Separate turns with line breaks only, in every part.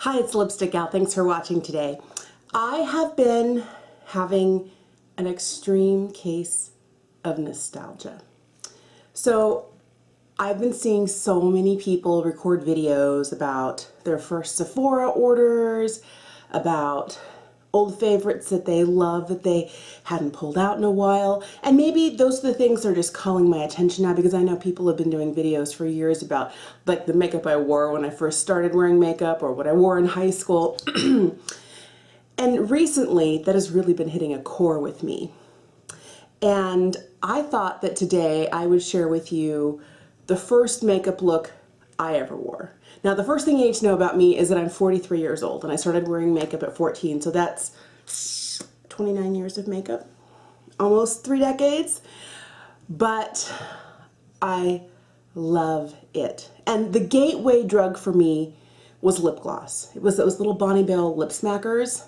Hi, it's Lipstick Gal. Thanks for watching today. I have been having an extreme case of nostalgia. So I've been seeing so many people record videos about their first Sephora orders, about old favorites that they love that they hadn't pulled out in a while. And maybe those are the things that are just calling my attention now, because I know people have been doing videos for years about like the makeup I wore when I first started wearing makeup or what I wore in high school. And recently that has really been hitting a core with me. And I thought that today I would share with you the first makeup look I ever wore. Now, the first thing you need to know about me is that I'm 43 years old, and I started wearing makeup at 14, so that's 29 years of makeup, almost 3 decades, but I love it. And the gateway drug for me was lip gloss. It was those little Bonnie Bell lip smackers,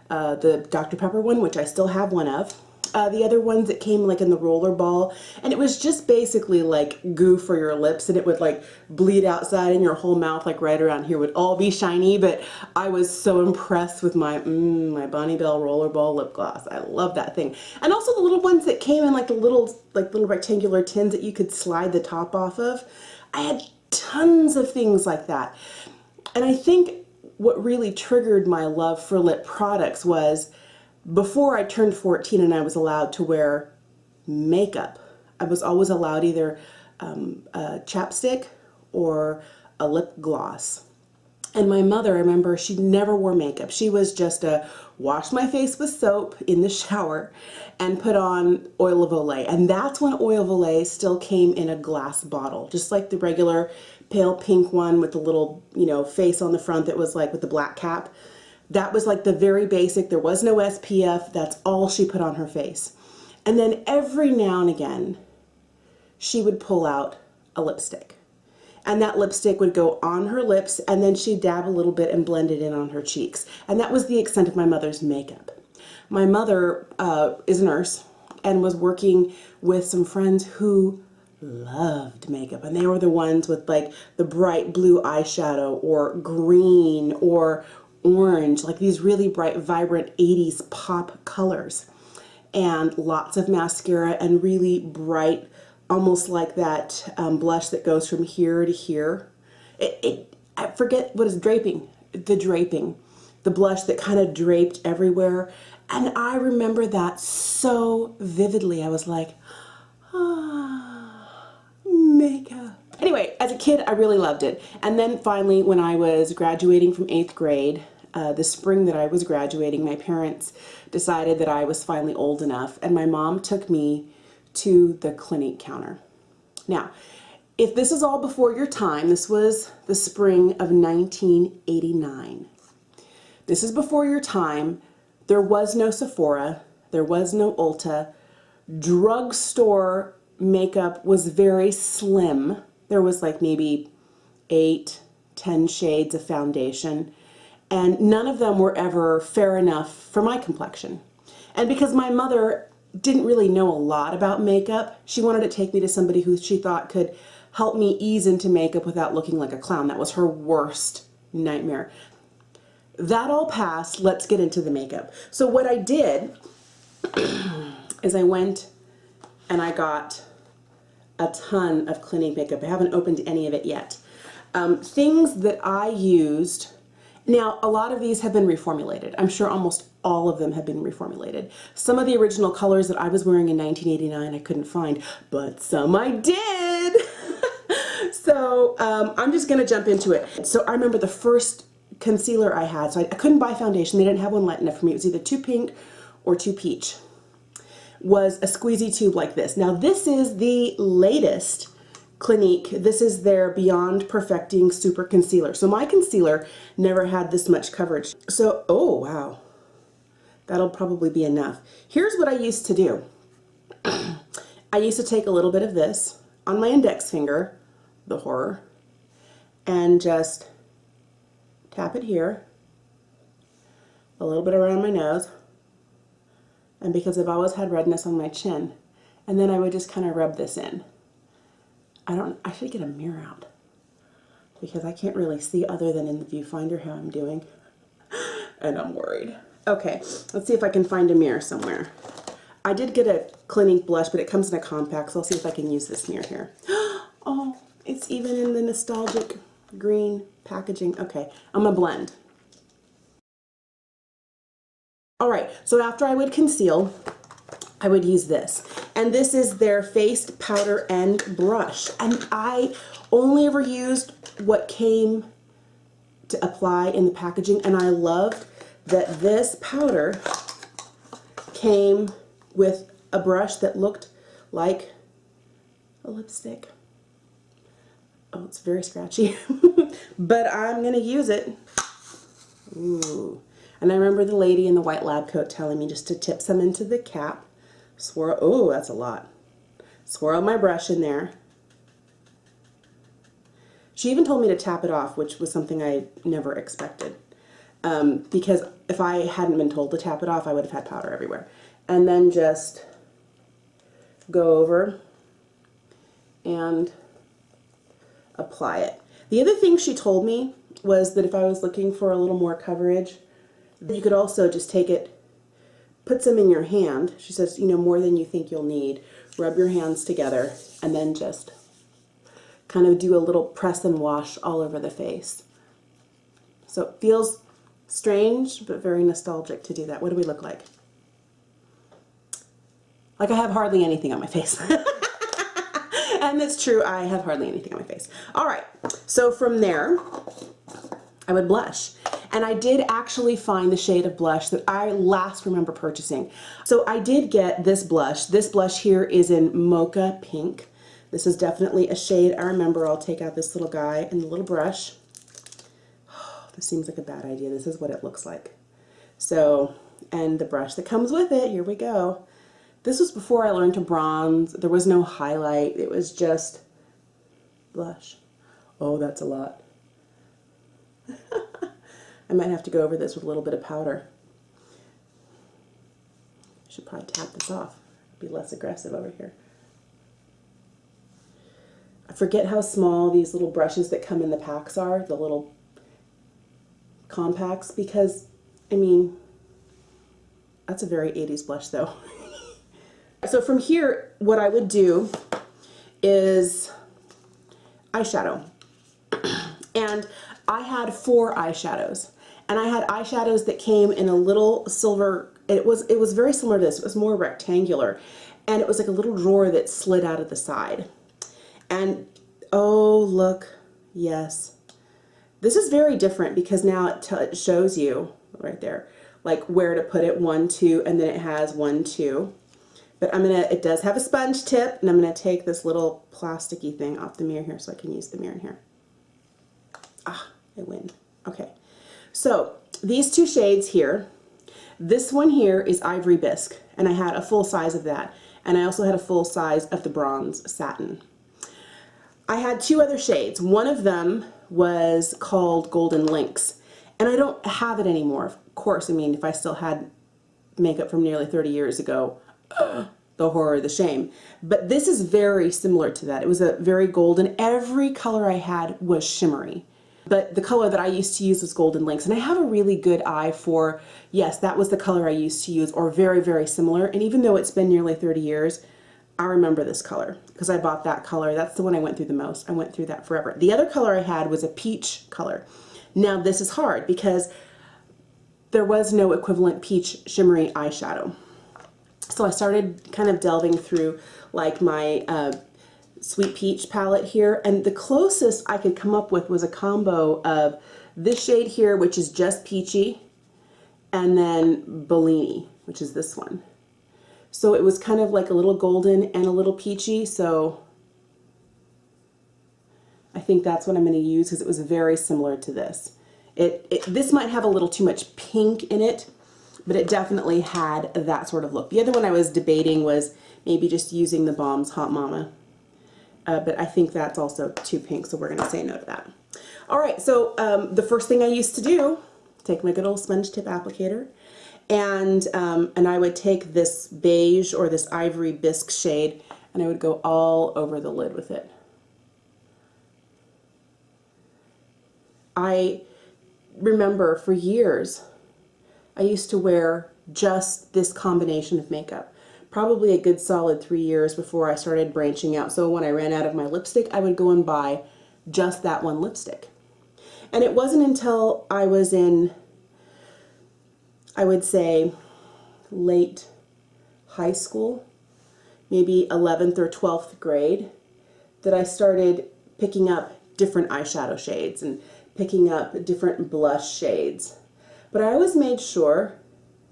the Dr. Pepper one, which I still have one of. The other ones that came like in the roller ball, and it was just basically like goo for your lips, and it would like bleed outside and your whole mouth, like right around here, would all be shiny. But I was so impressed with my Bonnie Bell roller ball lip gloss. I love that thing. And also the little ones that came in like the little rectangular tins that you could slide the top off of. I had tons of things like that. And I think what really triggered my love for lip products was before I turned 14 and I was allowed to wear makeup, I was always allowed either a chapstick or a lip gloss. And my mother, I remember, she never wore makeup. She was just wash my face with soap in the shower and put on oil of Olay. And that's when oil of Olay still came in a glass bottle, just like the regular pale pink one with the little, face on the front that was like with the black cap. That was like the very basic. There was no SPF. That's all she put on her face. And then every now and again, she would pull out a lipstick. And that lipstick would go on her lips, and then she'd dab a little bit and blend it in on her cheeks. And that was the extent of my mother's makeup. My mother is a nurse and was working with some friends who loved makeup. And they were the ones with like the bright blue eyeshadow or green or orange, like these really bright, vibrant 80s pop colors, and lots of mascara and really bright, almost like that blush that goes from here to here. I forget what is draping, the blush that kind of draped everywhere. And I remember that so vividly. I was like, makeup. Anyway, as a kid, I really loved it. And then finally, when I was graduating from 8th grade, the spring that I was graduating, my parents decided that I was finally old enough, and my mom took me to the Clinique counter. Now, if this is all before your time, this was the spring of 1989. This is before your time. There was no Sephora. There was no Ulta. Drugstore makeup was very slim. There was like maybe 8, 10 shades of foundation, and none of them were ever fair enough for my complexion. And because my mother didn't really know a lot about makeup, she wanted to take me to somebody who she thought could help me ease into makeup without looking like a clown. That was her worst nightmare. That all passed. Let's get into the makeup. So what I did is I went and I got a ton of Clinique makeup. I haven't opened any of it yet. Things that I used. Now, a lot of these have been reformulated. I'm sure almost all of them have been reformulated. Some of the original colors that I was wearing in 1989 I couldn't find, but some I did. So I'm just going to jump into it. So I remember the first concealer I had, so I couldn't buy foundation. They didn't have one light enough for me. It was either too pink or too peach. Was a squeezy tube like this. Now this is the latest Clinique. This is their Beyond Perfecting Super Concealer. So my concealer never had this much coverage. So, oh wow, that'll probably be enough. Here's what I used to do. I used to take a little bit of this on my index finger, the horror, and just tap it here, a little bit around my nose, and because I've always had redness on my chin, and then I would just kind of rub this in. I should get a mirror out. because I can't really see other than in the viewfinder how I'm doing. And I'm worried. Okay, let's see if I can find a mirror somewhere. I did get a Clinique blush, but it comes in a compact, so I'll see if I can use this mirror here. Oh, it's even in the nostalgic green packaging. Okay, I'm gonna blend. All right, so after I would conceal, I would use this. And this is their face powder and brush. And I only ever used what came to apply in the packaging, and I loved that this powder came with a brush that looked like a lipstick. Oh, it's very scratchy, but I'm gonna use it. Ooh. And I remember the lady in the white lab coat telling me just to tip some into the cap, swirl, oh, that's a lot. Swirl my brush in there. She even told me to tap it off, which was something I never expected. Because if I hadn't been told to tap it off, I would have had powder everywhere. And then just go over and apply it. The other thing she told me was that if I was looking for a little more coverage, you could also just take it, put some in your hand. She says, you know, more than you think you'll need. Rub your hands together and then just kind of do a little press and wash all over the face. So it feels strange, but very nostalgic to do that. What do we look like? Like I have hardly anything on my face. And it's true, I have hardly anything on my face. All right, so from there, I would blush. And I did actually find the shade of blush that I last remember purchasing. So I did get this blush. This blush here is in Mocha Pink. This is definitely a shade I remember. I'll take out this little guy and the little brush. Oh, this seems like a bad idea. This is what it looks like. So, and the brush that comes with it, here we go. This was before I learned to bronze. There was no highlight. It was just blush. Oh, that's a lot. I might have to go over this with a little bit of powder. I should probably tap this off. Be less aggressive over here. I forget how small these little brushes that come in the packs are, the little compacts, because, I mean, that's a very 80s blush though. So from here, what I would do is eyeshadow. And I had 4 eyeshadows. And I had eyeshadows that came in a little silver, it was very similar to this. It was more rectangular. And it was like a little drawer that slid out of the side. And oh, look, yes. This is very different because now it shows you right there, like where to put it, 1, 2, and then it has 1, 2. But it does have a sponge tip, and I'm gonna take this little plasticky thing off the mirror here so I can use the mirror in here. Ah, I win. Okay, so these 2 shades here, this one here is Ivory Bisque, and I had a full size of that, and I also had a full size of the bronze Satin. I had 2 other shades. One of them was called Golden Lynx, and I don't have it anymore. Of course, I mean, if I still had makeup from nearly 30 years ago, the horror, the shame. But this is very similar to that. It was a very golden. Every color I had was shimmery. But the color that I used to use was Golden Lynx. And I have a really good eye for, yes, that was the color I used to use, or very, very similar. And even though it's been nearly 30 years, I remember this color because I bought that color. That's the one I went through the most. I went through that forever. The other color I had was a peach color. Now this is hard because there was no equivalent peach shimmery eyeshadow. So I started kind of delving through like my Sweet Peach palette here, and the closest I could come up with was a combo of this shade here, which is just peachy, and then Bellini, which is this one. So it was kind of like a little golden and a little peachy, so I think that's what I'm going to use because it was very similar to this. This might have a little too much pink in it, but it definitely had that sort of look. The other one I was debating was maybe just using the Balm's Hot Mama. But I think that's also too pink, so we're gonna say no to that. All right, so the first thing I used to do, take my good old sponge tip applicator, and I would take this beige or this Ivory Bisque shade, and I would go all over the lid with it. I remember for years, I used to wear just this combination of makeup. Probably a good solid 3 years before I started branching out. So when I ran out of my lipstick, I would go and buy just that one lipstick. And it wasn't until I was in, I would say, late high school, maybe 11th or 12th grade, that I started picking up different eyeshadow shades and picking up different blush shades. But I always made sure,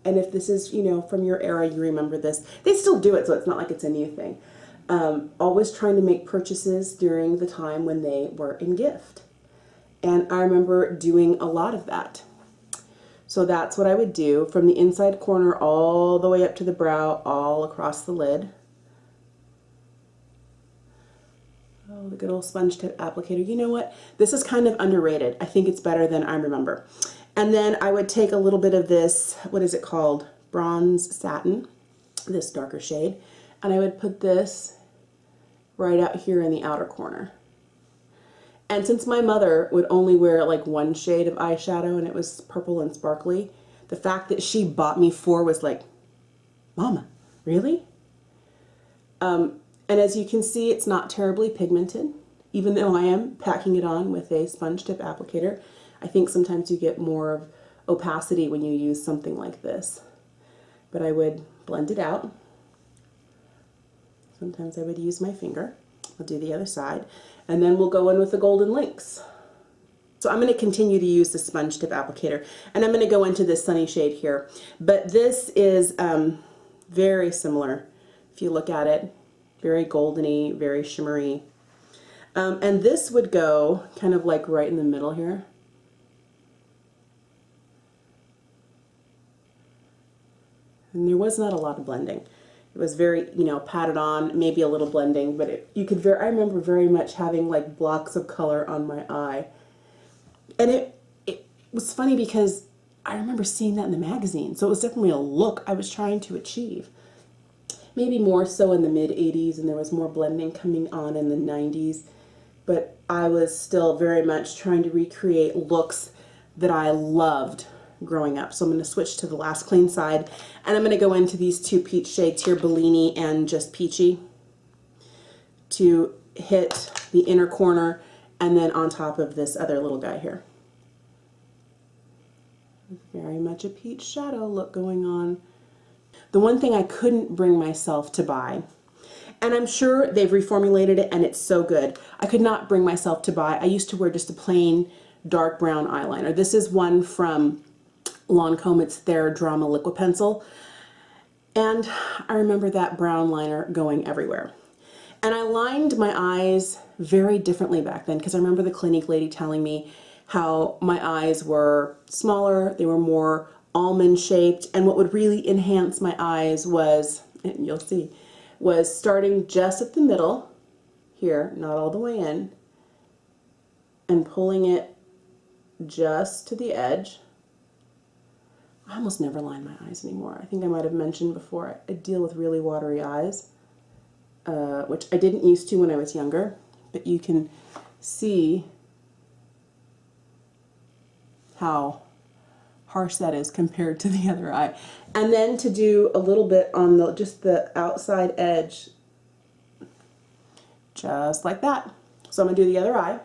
and if this is, you know, from your era, you remember this, they still do it, so it's not like it's a new thing. Always trying to make purchases during the time when they were in gift. And I remember doing a lot of that. So that's what I would do, from the inside corner all the way up to the brow, all across the lid. Oh, the good old sponge tip applicator. You know what? This is kind of underrated. I think it's better than I remember. And then I would take a little bit of this, what is it called? Bronze Satin, this darker shade. And I would put this right out here in the outer corner. And since my mother would only wear like one shade of eyeshadow and it was purple and sparkly, the fact that she bought me 4 was like, Mama, really? And as you can see, it's not terribly pigmented, even though I am packing it on with a sponge tip applicator. I think sometimes you get more of opacity when you use something like this. But I would blend it out. Sometimes I would use my finger. I'll do the other side. And then we'll go in with the golden links. So I'm going to continue to use the sponge tip applicator. And I'm going to go into this sunny shade here. But this is very similar. If you look at it, very goldeny, very shimmery. And this would go kind of like right in the middle here. And there was not a lot of blending. It was very, you know, patted on, maybe a little blending, but you could I remember very much having like blocks of color on my eye. And it was funny because I remember seeing that in the magazine. So it was definitely a look I was trying to achieve. Maybe more so in the mid-80s, and there was more blending coming on in the 90s. But I was still very much trying to recreate looks that I loved growing up. So I'm going to switch to the last clean side, and I'm going to go into these 2 peach shades here, Bellini and Just Peachy, to hit the inner corner and then on top of this other little guy here. Very much a peach shadow look going on. The one thing I couldn't bring myself to buy, and I'm sure they've reformulated it and it's so good, I could not bring myself to buy, I used to wear just a plain dark brown eyeliner. This is one from Lancome. It's their Drama Liquid Pencil. And I remember that brown liner going everywhere. And I lined my eyes very differently back then, because I remember the Clinique lady telling me how my eyes were smaller, they were more almond shaped, and what would really enhance my eyes was, and you'll see, was starting just at the middle here, not all the way in, and pulling it just to the edge. I almost never line my eyes anymore. I think I might have mentioned before, I deal with really watery eyes, which I didn't used to when I was younger, but you can see how harsh that is compared to the other eye. And then to do a little bit on just the outside edge, just like that. So I'm going to do the other eye.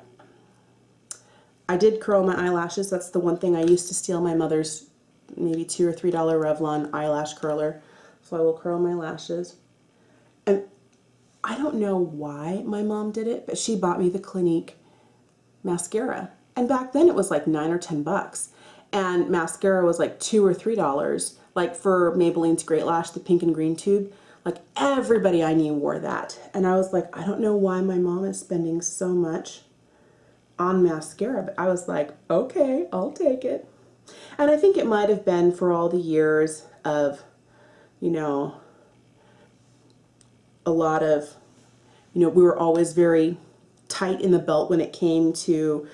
I did curl my eyelashes. That's the one thing I used to steal my mother's maybe $2 or $3 Revlon eyelash curler. So I will curl my lashes. And I don't know why my mom did it, but she bought me the Clinique mascara. And back then it was like $9 or $10. And mascara was like $2 or $3. Like for Maybelline's Great Lash, the pink and green tube. Like everybody I knew wore that. And I was like, I don't know why my mom is spending so much on mascara. But I was like, okay, I'll take it. And I think it might have been for all the years of, you know, a lot of, you know, we were always very tight in the belt when it came to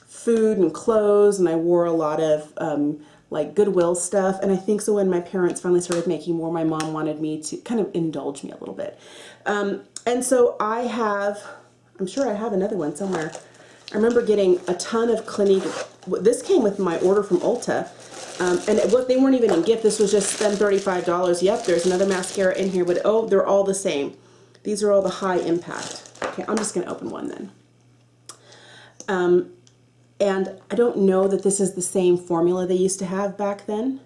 food and clothes, and I wore a lot of like Goodwill stuff. And I think so when my parents finally started making more, my mom wanted me to kind of indulge me a little bit. And so I have, I'm sure I have another one somewhere. I remember getting a ton of Clinique. This came with my order from Ulta. They weren't even in gift. This was just spend $35. Yep, there's another mascara in here, but oh, they're all the same. These are all the high impact. Okay, I'm just going to open one then. And I don't know that this is the same formula they used to have back then.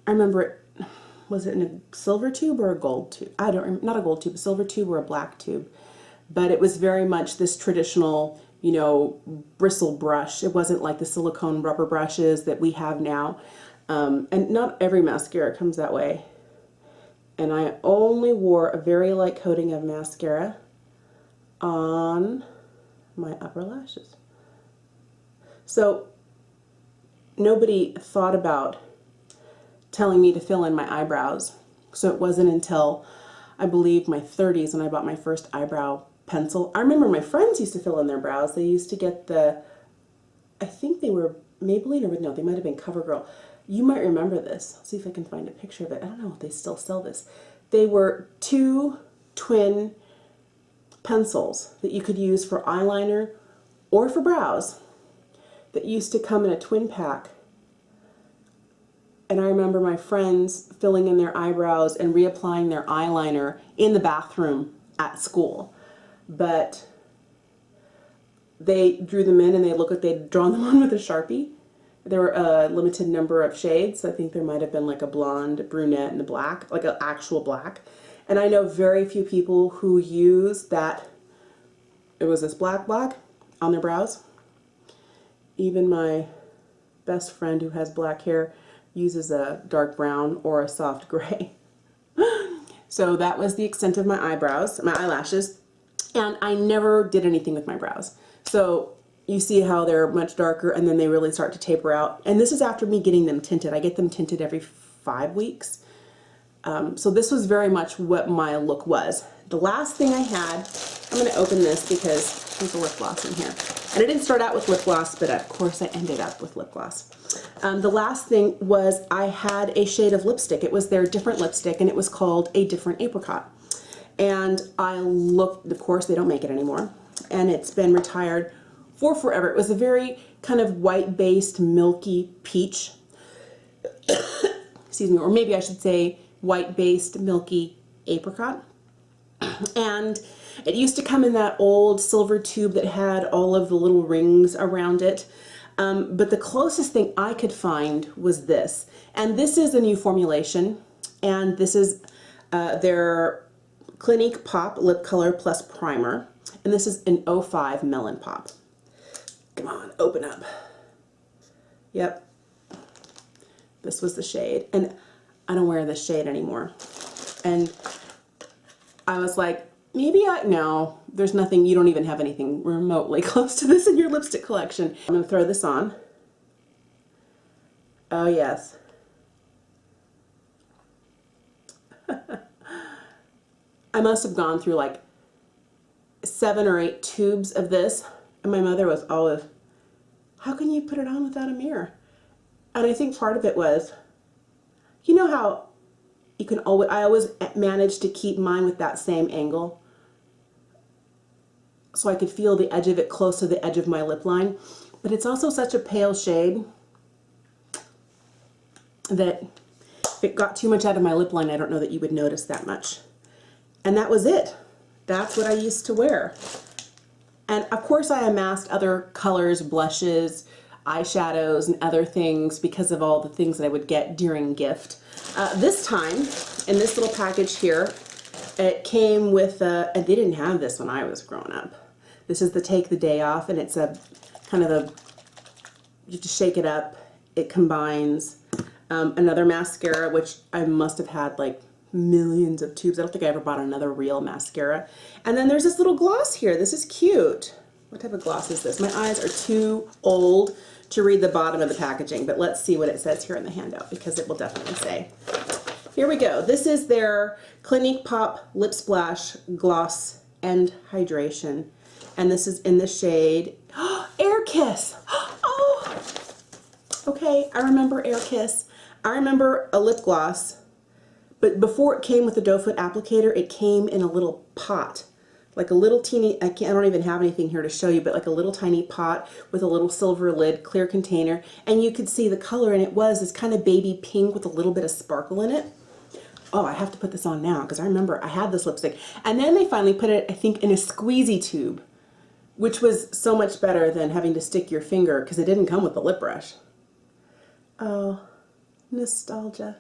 I remember it, was it in a silver tube or a gold tube? I don't remember, not a gold tube, a silver tube or a black tube. But it was very much this traditional, you know, bristle brush. It wasn't like the silicone rubber brushes that we have now. And not every mascara comes that way. And I only wore a very light coating of mascara on my upper lashes. So nobody thought about telling me to fill in my eyebrows. So it wasn't until, I believe, my 30s when I bought my first eyebrow pencil. I remember my friends used to fill in their brows. They used to get the, I think they were Maybelline, or no, they might have been CoverGirl. You might remember this. Let's see if I can find a picture of it. I don't know if they still sell this. They were 2 twin pencils that you could use for eyeliner or for brows that used to come in a twin pack. And I remember my friends filling in their eyebrows and reapplying their eyeliner in the bathroom at school. But they drew them in and they looked like they'd drawn them on with a Sharpie. There were a limited number of shades. I think there might have been like a blonde, a brunette, and a black, like an actual black. And I know very few people who use that, it was this black on their brows. Even my best friend who has black hair uses a dark brown or a soft gray. So that was the extent of my eyebrows, my eyelashes. And I never did anything with my brows. So you see how they're much darker and then they really start to taper out. And this is after me getting them tinted. I get them tinted every 5 weeks. So this was very much what my look was. The last thing I had, I'm going to open this because there's a lip gloss in here. And I didn't start out with lip gloss, but of course I ended up with lip gloss. The last thing was I had a shade of lipstick. It was their different lipstick and it was called A Different Apricot. And I looked, of course they don't make it anymore. And it's been retired for forever. It was a very kind of white-based, milky peach. Excuse me, or maybe I should say white-based, milky apricot. And it used to come in that old silver tube that had all of the little rings around it. But the closest thing I could find was this. And this is a new formulation. And this is their Clinique Pop Lip Color Plus Primer. And this is an 05 Melon Pop. Come on, open up. Yep. This was the shade. And I don't wear this shade anymore. And I was like, no, there's nothing, you don't even have anything remotely close to this in your lipstick collection. I'm going to throw this on. Oh, yes. I must have gone through like 7 or 8 tubes of this. And my mother was always, how can you put it on without a mirror? And I think part of it was, you know how you can always, I always managed to keep mine with that same angle. So I could feel the edge of it close to the edge of my lip line. But it's also such a pale shade that if it got too much out of my lip line, I don't know that you would notice that much. And that was it. That's what I used to wear. And of course I amassed other colors, blushes, eyeshadows, and other things because of all the things that I would get during gift. This time, in this little package here, it came with, and they didn't have this when I was growing up. This is the Take the Day Off, and it's a kind of a, you have to shake it up. It combines another mascara, which I must have had like millions of tubes. I don't think I ever bought another real mascara. And then there's this little gloss here. This is cute. What type of gloss is this? My eyes are too old to read the bottom of the packaging, but let's see what it says here in the handout because it will definitely say. Here we go. This is their Clinique Pop Lip Splash Gloss and Hydration. And this is in the shade Air Kiss. Oh, okay. I remember Air Kiss. I remember a lip gloss, but before it came with the doe foot applicator, it came in a little pot. like a little teeny, I don't even have anything here to show you, but like a little tiny pot with a little silver lid, clear container, and you could see the color, and it was this kind of baby pink with a little bit of sparkle in it. Oh, I have to put this on now because I remember I had this lipstick. And then they finally put it, I think, in a squeezy tube, which was so much better than having to stick your finger because it didn't come with the lip brush. Oh, nostalgia.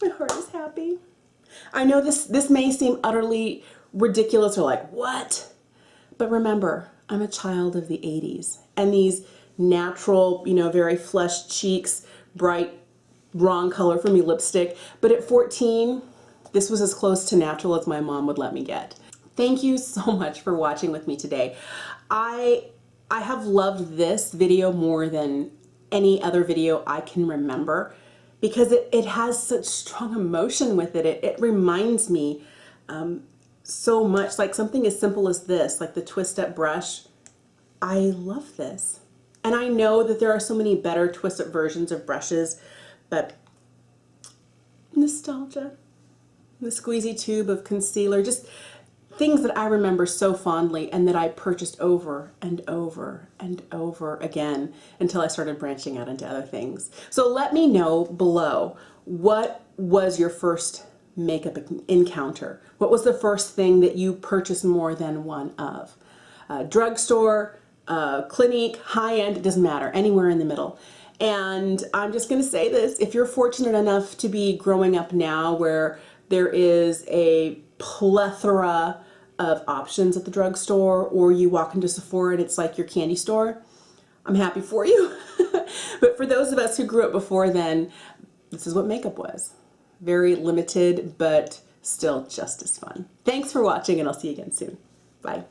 My heart is happy. I know this may seem utterly ridiculous or like, what? But remember, I'm a child of the 80s, and these natural, you know, very flushed cheeks, bright, wrong color for me lipstick. But at 14, this was as close to natural as my mom would let me get. Thank you so much for watching with me today. I have loved this video more than any other video I can remember because it has such strong emotion with it. It reminds me so much, like something as simple as this, like the twist up brush. I love this. And I know that there are so many better twist up versions of brushes, but nostalgia, the squeezy tube of concealer, just things that I remember so fondly and that I purchased over and over and over again until I started branching out into other things. So let me know below, what was your first makeup encounter? What was the first thing that you purchased more than one of? Drugstore, Clinique, high-end, it doesn't matter, anywhere in the middle. And I'm just going to say this, if you're fortunate enough to be growing up now where there is a plethora of options at the drugstore, or you walk into Sephora and it's like your candy store, I'm happy for you. But for those of us who grew up before then, this is what makeup was. Very limited, but still just as fun. Thanks for watching, and I'll see you again soon. Bye.